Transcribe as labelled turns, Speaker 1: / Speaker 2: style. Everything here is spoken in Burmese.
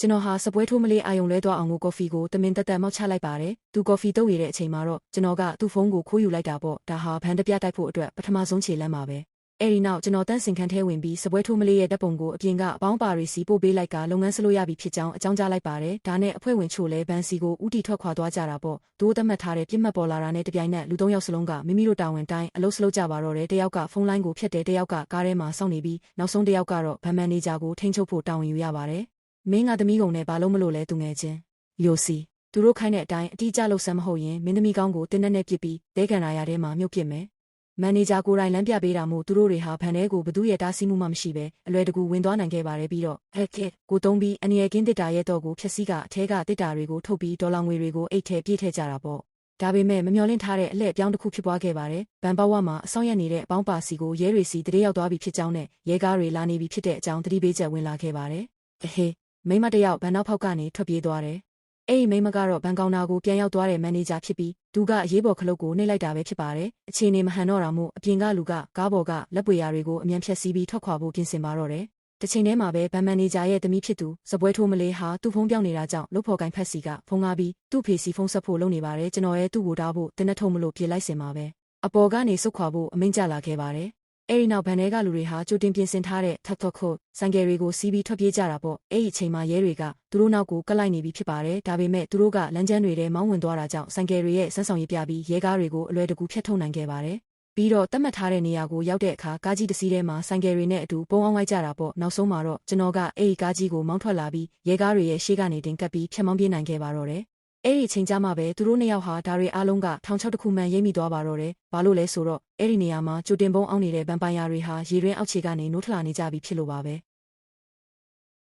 Speaker 1: ကျွန်တော်ဟာစပွဲထိုးမလေးအာယုံလဲသွားအောင်ကိုကော်ဖီကိုတမင်တက်တက်မောက်ချလိုက်ပါတယ်သူကော်ဖီတုပ်ရတဲ့အချိန်မှာတော့ကျွန်တော်ကသူ့ဖုန်းကိုခိုးယူလိုက်တာပေါ့ဒါဟာဘန်တပြတိုက်ဖို့အတွက်ပထမဆုံးခြေလှမ်းပါပဲအဲ့ဒီနောက်ကျွန်တော်တန်းစင်ခန်းထဲဝင်ပြီးစပွဲထိုးမလေးရဲ့တပ်ပုံကိုအပြင်ကအပေါင်းပါရီစီပို့ပေးလိုက်ကလုပ်ငန်းစလို့ရပြီဖြစ်ကြောင်းအကြောင်းကြားလိုက်ပါတယ်ဒါနဲ့အဖွဲ့ဝင်ချို့လဲဘန်စီကိုဥတီထွက်ခွာသွားကြတာပေါ့ဒိုးသတ်မှတ်ထားတဲ့ပြစ်မှတ်ပေါ်လာတာနဲ့တပြိုင်နက်လူ၃ယောက်စလုံးကမိမိတို့တာဝန်တိုင်းအလုပ်စလုပ်ကြပါတော့တယ်တယောက်ကဖုန်းလိုင်းကိုဖျက်တယ်တယောက်ကကားထဲမှာစောင့်နေပြီးနောက်ဆုံးတယောက်ကတော့ဘန်မန်နေဂျာကိုထိန်းချုပ်ဖို့တာဝန်ယူရပါတယ်မင်းကသမီးကုံနဲ့ဘာလို့မလို့လဲသူငယ်ချင်းယိုစီသူတို့ခိုင်းတဲ့အတိုင်းအတိအကျလှုပ်ဆမ်းမဟုတ်ရင်မင်းသမီးကောင်းကိုတင်းနဲ့ပစ်ပြီးတဲကန်ရာထဲမှာမြုပ်ပစ်မယ်မန်နေဂျာကိုယ်တိုင်လမ်းပြပေးတာမို့သူတို့တွေဟာဘန်ထဲကိုဘသူရဲ့တားဆီးမှုမှမရှိပဲအလွယ်တကူဝင်သွားနိုင်ခဲ့ပါတယ်ပြီးတော့ကိုတုံးပြီးအနီရကင်းတစ်တာရဲ့တော့ကိုဖျက်ဆီးကအထဲကတစ်တာတွေကိုထုတ်ပြီးဒေါ်လာငွေတွေကိုအိတ်ထဲပြည့်ထည့်ကြတာပေါ့ဒါပေမဲ့မမျှော်လင့်ထားတဲ့အလှည့်ပြောင်းတစ်ခုဖြစ်ပွားခဲ့ပါတယ်ဘန်ပေါဝါမှာအဆောင်ရနေတဲ့အပေါင်းပါစီကိုရဲတွေစီတရေရောက်သွားပြီဖြစ်ကြောင်းနဲ့ရဲကားတွေလာနေပြီဖြစ်တဲ့အကြောင်းသတိပေးချက်ဝင်လာခဲ့ပါတယ်မိမတယောက်ဘန်နောက်ဖောက်ကနေထွက်ပြေးသွားတယ်အဲ့ဒီမိမကတော့ဘန်ကောင်နာကိုပြန်ရောက်သွားတဲ့မန်နေဂျာဖြစ်ပြီးသူကအရေးပေါ်ခလုတ်ကိုနှိပ်လိုက်တာပဲဖြစ်ပါတယ်အခြေအနေမဟန်တော့တာမို့အပြင်ကလူကကားပေါ်ကလက်ပွေရာတွေကိုအမြန်ဖြတ်စီးပြီးထွက်ခွာဖို့ပြင်ဆင်ပါတော့တယ်တစ်ချိန်တည်းမှာပဲဘန်မန်နေဂျာရဲ့သမီးဖြစ်သူစပွဲထိုးမလေးဟာသူ့ဖုန်းပြောင်းနေတာကြောင့်လုပ်ဖော်ကိုင်ဖက်စီကဖုန်းကားပြီးသူ့ဖေစီဖုန်းဆက်ဖို့လုပ်နေပါတယ်ကျွန်တော်ရဲ့သူ့ကိုတားဖို့တင်းနဲ့ထုံမလို့ပြေးလိုက်စင်ပါပဲအပေါ်ကနေစုတ်ခွာဖို့အမိန့်ကျလာခဲ့ပါတယ်အဲ့ဒီနောက်ဘန်ထဲကလူတွေဟာကြိုတင်ပြင်ဆင်ထားတဲ့ထပ်တော့ခုဆိုင်ကယ်တွေကိုစီးပြီးထွက်ပြေးကြတာပေါ့အဲ့ဒီအချိန်မှာရဲတွေကသူတို့နောက်ကိုကလိုက်နေပြီဖြစ်ပါတယ်ဒါပေမဲ့သူတို့ကလမ်းကျန်းတွေထဲမောင်းဝင်သွားတာကြောင့်ဆိုင်ကယ်တွေရဲ့စမ်းဆောင်ရည်ပြပြီးရဲကားတွေကိုအလွယ်တကူဖျက်ထုတ်နိုင်ခဲ့ပါတယ်ပြီးတော့တတ်မှတ်ထားတဲ့နေရာကိုရောက်တဲ့အခါကားကြီးတစ်စီးထဲမှာဆိုင်ကယ်တွေနဲ့အတူပုံအောင်လိုက်ကြတာပေါ့နောက်ဆုံးမှာတော့ကျွန်တော်ကအဲ့ဒီကားကြီးကိုမောင်းထွက်လာပြီးရဲကားတွေရဲ့ရှေ့ကနေတင်ကပ်ပြီးဖြတ်မောင်းပြေးနိုင်ခဲ့ပါတော့တယ်အဲ့ဒီအချိန်ကြမှာပဲသူတို့နှစ်ယောက်ဟာဒါတွေအားလုံးကထောင်ချောက်တစ်ခုမှန်ရိပ်မိသွားပါတော့တယ်ဘာလို့လဲဆိုတော့အဲ့ဒီနေရာမှာကြိုတင်ပုံအောင်နေတဲ့ဗန်ပိုင်ယာတွေဟာရေရင်းအောက်ခြေကနေနိုးထလာနေကြပြီဖြစ်လို့ပါပဲ